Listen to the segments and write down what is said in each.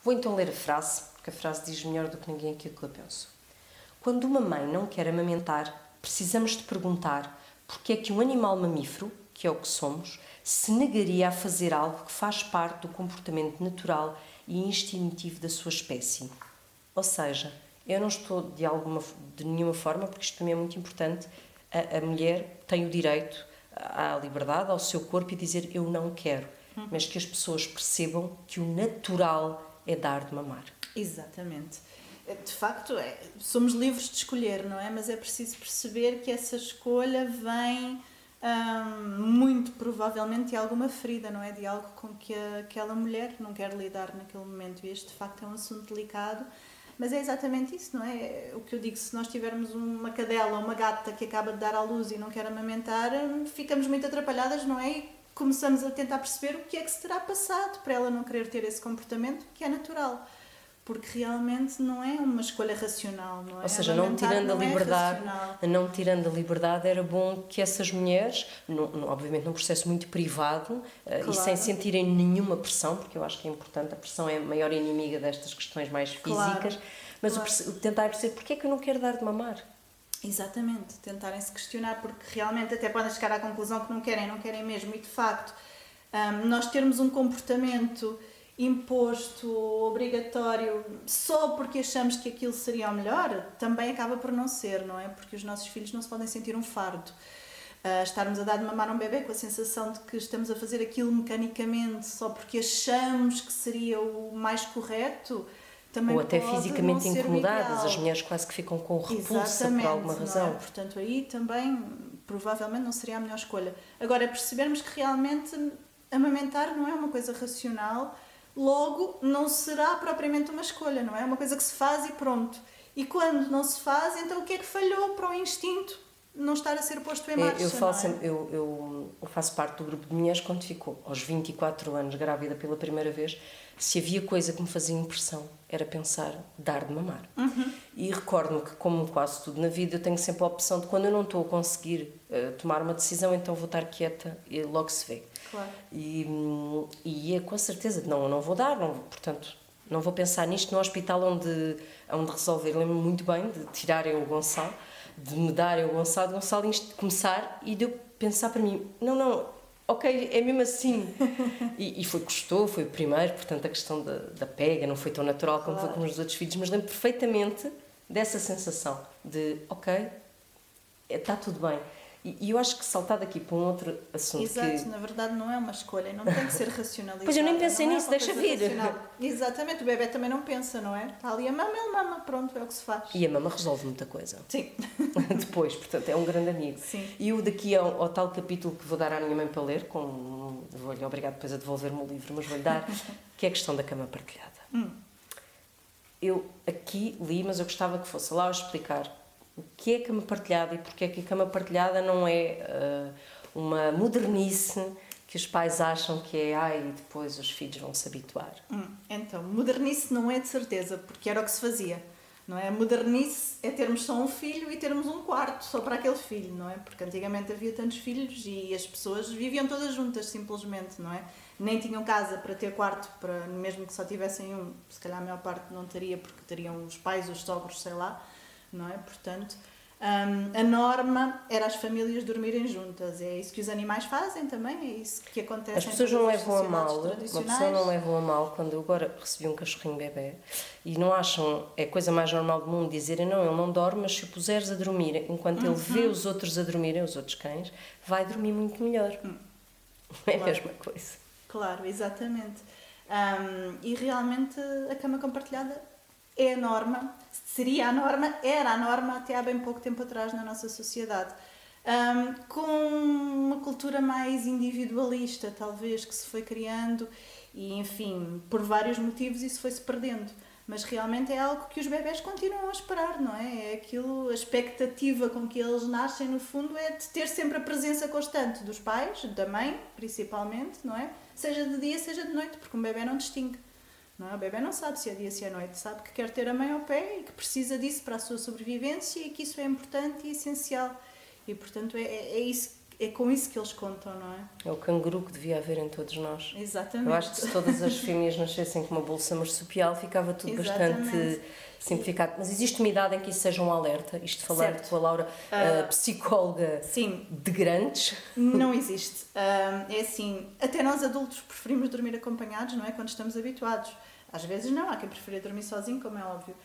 Vou então ler a frase, porque a frase diz melhor do que ninguém aquilo que eu penso. Quando uma mãe não quer amamentar, precisamos de perguntar porque é que um animal mamífero, que é o que somos, se negaria a fazer algo que faz parte do comportamento natural e instintivo da sua espécie. Ou seja, eu não estou de nenhuma forma, porque isto também é muito importante, a mulher tem o direito à liberdade, ao seu corpo e dizer eu não quero, mas que as pessoas percebam que o natural é dar de mamar. Exatamente. De facto, somos livres de escolher, não é? Mas é preciso perceber que essa escolha vem muito provavelmente de alguma ferida, não é? De algo com que aquela mulher não quer lidar naquele momento. E este, de facto, é um assunto delicado. Mas é exatamente isso, não é? O que eu digo, se nós tivermos uma cadela, uma gata que acaba de dar à luz e não quer amamentar, ficamos muito atrapalhadas, não é? E começamos a tentar perceber o que é que se terá passado para ela não querer ter esse comportamento, que é natural. Porque realmente não é uma escolha racional, não é? Ou seja, não tirando a liberdade, era bom que essas mulheres, obviamente num processo muito privado, claro, e sem sentirem nenhuma pressão, porque eu acho que é importante, a pressão é a maior inimiga destas questões mais físicas, claro, mas claro, tentar perceber porque é que eu não quero dar de mamar. Exatamente, tentarem se questionar, porque realmente até podem chegar à conclusão que não querem mesmo, e de facto, nós termos um comportamento imposto, obrigatório, só porque achamos que aquilo seria o melhor, também acaba por não ser, não é? Porque os nossos filhos não se podem sentir um fardo. Estarmos a dar de mamar a um bebê com a sensação de que estamos a fazer aquilo mecanicamente só porque achamos que seria o mais correto, também ou até fisicamente incomodadas, as mulheres quase que ficam com repulsa por alguma razão. É? Portanto, aí também provavelmente não seria a melhor escolha. Agora, é percebermos que realmente amamentar não é uma coisa racional, logo não será propriamente uma escolha, não é? Uma coisa que se faz e pronto. E quando não se faz, então o que é que falhou para o instinto não estar a ser posto em marcha? Eu faço parte do grupo de mulheres quando ficou aos 24 anos grávida pela primeira vez, se havia coisa que me fazia impressão era pensar dar de mamar. E recordo-me que, como quase tudo na vida, eu tenho sempre a opção de quando eu não estou a conseguir tomar uma decisão, então vou estar quieta e logo se vê. Claro. E é com a certeza de não vou dar, portanto, não vou pensar nisto no hospital onde resolver. Lembro-me muito bem de tirarem o Gonçalo, de me darem o Gonçalo isto de começar e de eu pensar para mim, não, ok, é mesmo assim. E custou, foi o primeiro, portanto a questão da pega não foi tão natural como foi com os outros filhos, mas lembro perfeitamente dessa sensação de, ok, está tudo bem. E eu acho que saltar daqui para um outro assunto. Exato, na verdade não é uma escolha, não tem que ser racionalizado. Pois eu nem pensei nisso, deixa vir. Exatamente, o bebê também não pensa, não é? Está ali a mama, ele mama, pronto, é o que se faz. E a mama resolve muita coisa. Sim. Depois, portanto, é um grande amigo. Sim. E eu daqui ao tal capítulo que vou dar à minha mãe para ler, vou-lhe obrigar depois a devolver-me o livro, mas vou-lhe dar, que é a questão da cama partilhada. Eu aqui li, mas eu gostava que fosse lá a explicar o que é cama partilhada e porque é que a cama partilhada não é uma modernice que os pais acham que é, depois os filhos vão se habituar. Então, modernice não é de certeza, porque era o que se fazia, não é? A modernice é termos só um filho e termos um quarto só para aquele filho, não é? Porque antigamente havia tantos filhos e as pessoas viviam todas juntas, simplesmente, não é? Nem tinham casa para ter quarto, mesmo que só tivessem um, se calhar a maior parte não teria, porque teriam os pais, os sogros, sei lá, não é? Portanto, a norma era as famílias dormirem juntas. É isso que os animais fazem também, é isso que acontece. As pessoas não levam a mal, uma pessoa não leva a mal quando eu agora recebi um cachorrinho bebê e não acham, é a coisa mais normal do mundo dizerem, não, ele não dorme, mas se o puseres a dormir, enquanto ele vê os outros a dormirem, os outros cães, vai dormir muito melhor. É a mesma coisa. Claro, exatamente. E realmente a cama compartilhada é a norma, seria a norma, era a norma até há bem pouco tempo atrás na nossa sociedade. Com uma cultura mais individualista, talvez, que se foi criando e, enfim, por vários motivos isso foi-se perdendo. Mas realmente é algo que os bebés continuam a esperar, não é? É aquilo, a expectativa com que eles nascem, no fundo, é de ter sempre a presença constante dos pais, da mãe, principalmente, não é? Seja de dia, seja de noite, porque um bebê não distingue. Não é? O bebê não sabe se é dia, se é noite, sabe que quer ter a mãe ao pé e que precisa disso para a sua sobrevivência e que isso é importante e essencial. E, portanto, é é com isso que eles contam, não é? É o canguru que devia haver em todos nós. Exatamente. Eu acho que se todas as fêmeas nascessem com uma bolsa marsupial, ficava tudo bastante simplificado. Mas existe uma idade em que isso seja um alerta? Isto falando com a Laura, psicóloga sim. de grandes? Não existe. É assim, até nós adultos preferimos dormir acompanhados, não é? Quando estamos habituados. Às vezes não, há quem prefira dormir sozinho, como é óbvio.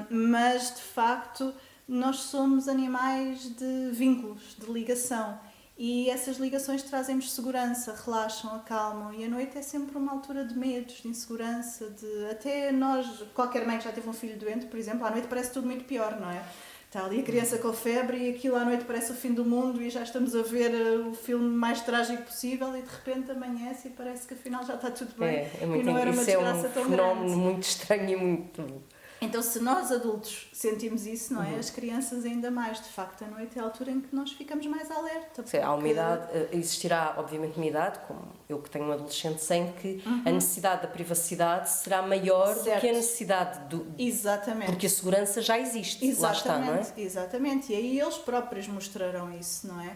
Mas, de facto, nós somos animais de vínculos, de ligação. E essas ligações trazem-nos segurança, relaxam, acalmam. E a noite é sempre uma altura de medos, de insegurança, de... Até nós, qualquer mãe que já teve um filho doente, por exemplo, à noite parece tudo muito pior, não é? Está ali a criança com febre e aquilo à noite parece o fim do mundo e já estamos a ver o filme mais trágico possível e de repente amanhece e parece que afinal já está tudo bem. É muito, e não era uma desgraça tão grande. É um fenómeno muito estranho e muito... Então, se nós adultos sentimos isso, não é? As crianças ainda mais. De facto, a noite é a altura em que nós ficamos mais alerta. Porque... Há uma idade, existirá obviamente uma idade, como eu que tenho um adolescente, em que a necessidade da privacidade será maior do que a necessidade do... Exatamente. Porque a segurança já existe, lá está, não é? Exatamente, e aí eles próprios mostrarão isso, não é?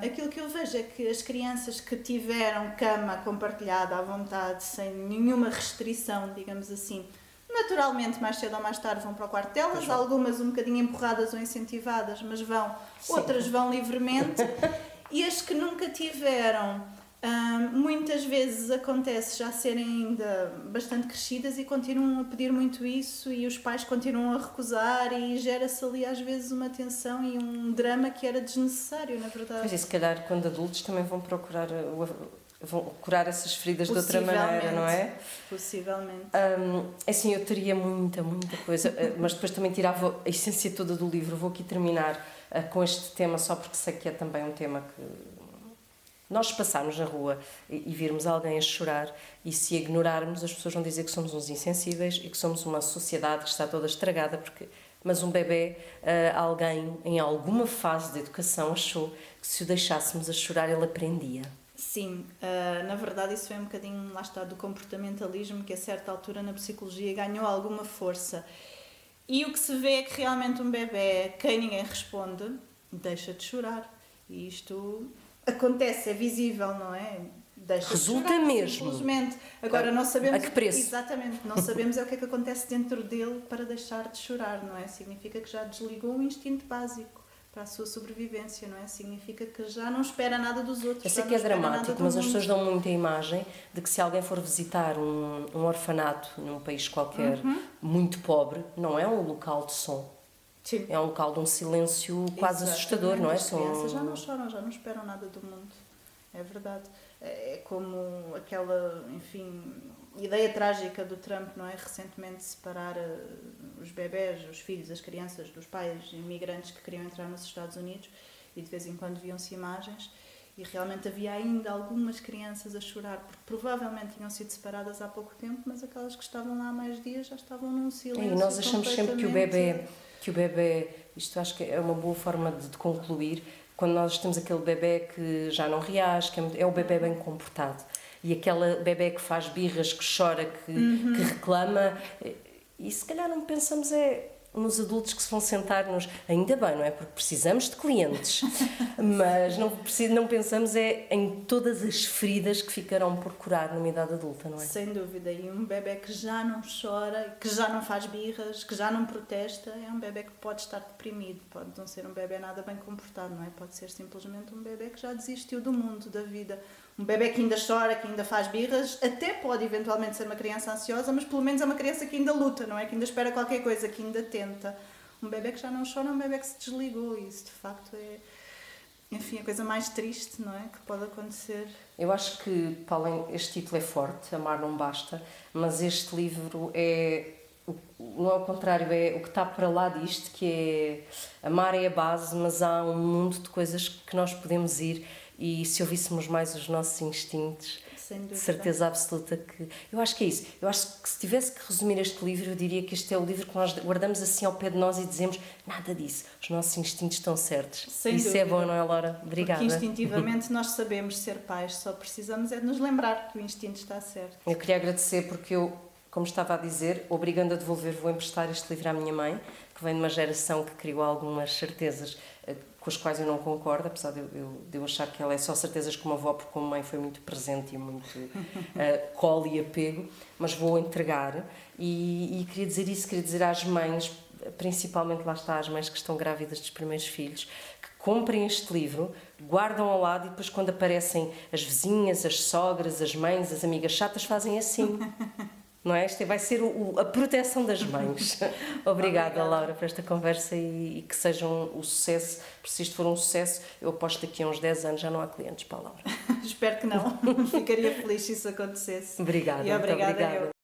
Aquilo que eu vejo é que as crianças que tiveram cama compartilhada à vontade, sem nenhuma restrição, digamos assim, naturalmente, mais cedo ou mais tarde vão para o quarto delas, algumas um bocadinho empurradas ou incentivadas, mas vão, outras vão livremente. E as que nunca tiveram, muitas vezes acontece já serem ainda bastante crescidas e continuam a pedir muito isso e os pais continuam a recusar e gera-se ali às vezes uma tensão e um drama que era desnecessário, na verdade. Pois é, se calhar quando adultos também vão procurar... vão curar essas feridas de outra maneira, não é? Possivelmente. Assim, eu teria muita coisa, mas depois também tirava a essência toda do livro. Vou aqui terminar com este tema, só porque sei que é também um tema que nós passarmos na rua e virmos alguém a chorar e se ignorarmos, as pessoas vão dizer que somos uns insensíveis e que somos uma sociedade que está toda estragada, mas um bebê, alguém em alguma fase de educação achou que se o deixássemos a chorar ele aprendia. Sim, na verdade isso é um bocadinho, lá está, do comportamentalismo que a certa altura na psicologia ganhou alguma força. E o que se vê é que realmente um bebê, quem ninguém responde, deixa de chorar. E isto acontece, é visível, não é? Resulta chorar, mesmo. Simplesmente. Agora não sabemos... A que preço? Exatamente, não sabemos é o que é que acontece dentro dele para deixar de chorar, não é? Significa que já desligou um instinto básico para a sua sobrevivência, não é? Significa que já não espera nada dos outros. Eu sei que é dramático, mas as pessoas dão muita imagem de que se alguém for visitar um orfanato num país qualquer, muito pobre, não é um local de som. Sim. É um local de um silêncio quase assustador, não é? As crianças já não choram, já não esperam nada do mundo. É verdade. É como aquela, enfim, ideia trágica do Trump, não é? Recentemente separar os bebés, os filhos, as crianças dos pais imigrantes que queriam entrar nos Estados Unidos e de vez em quando viam-se imagens e realmente havia ainda algumas crianças a chorar porque provavelmente tinham sido separadas há pouco tempo, mas aquelas que estavam lá há mais dias já estavam num silêncio. E nós achamos sempre que o bebê, isto acho que é uma boa forma de concluir, quando nós temos aquele bebê que já não reage, que é o bebê bem comportado. E aquela bebê que faz birras, que chora, que reclama. E se calhar não pensamos nos adultos que se vão sentar-nos... Ainda bem, não é? Porque precisamos de clientes. Mas não pensamos em todas as feridas que ficarão por curar numa idade adulta, não é? Sem dúvida. E um bebê que já não chora, que já não faz birras, que já não protesta, é um bebê que pode estar deprimido. Pode não ser um bebê nada bem comportado, não é? Pode ser simplesmente um bebê que já desistiu do mundo, da vida. Um bebê que ainda chora, que ainda faz birras, até pode eventualmente ser uma criança ansiosa, mas pelo menos é uma criança que ainda luta, não é? Que ainda espera qualquer coisa, que ainda tenta. Um bebê que já não chora é um bebê que se desligou e isso de facto é, enfim, a coisa mais triste, não é? Que pode acontecer. Eu acho que, para além, este título é forte, Amar Não Basta, mas este livro não é o contrário, é o que está para lá disto, que é amar é a base, mas há um mundo de coisas que nós podemos ir. E se ouvíssemos mais os nossos instintos, de certeza absoluta que... Eu acho que é isso. Eu acho que se tivesse que resumir este livro, eu diria que este é o livro que nós guardamos assim ao pé de nós e dizemos nada disso. Os nossos instintos estão certos. Sem isso dúvida. É bom, não é, Laura? Obrigada. Porque instintivamente nós sabemos ser pais, só precisamos é de nos lembrar que o instinto está certo. Eu queria agradecer porque eu, como estava a dizer, obrigando a devolver, vou emprestar este livro à minha mãe, que vem de uma geração que criou algumas certezas com os quais eu não concordo, apesar de eu achar que ela é só certezas como avó, porque como mãe foi muito presente e muito colo e apego, mas vou entregar e queria dizer isso, queria dizer às mães, principalmente lá está, às mães que estão grávidas dos primeiros filhos, que comprem este livro, guardam ao lado e depois quando aparecem as vizinhas, as sogras, as mães, as amigas chatas, fazem assim. Não é? Esta vai ser a proteção das mães. Obrigada, Laura, por esta conversa e que seja um sucesso. Porque se isto for um sucesso, eu aposto que daqui a uns 10 anos já não há clientes para a Laura. Espero que não. Ficaria feliz se isso acontecesse. Obrigada, e obrigada muito obrigada. eu.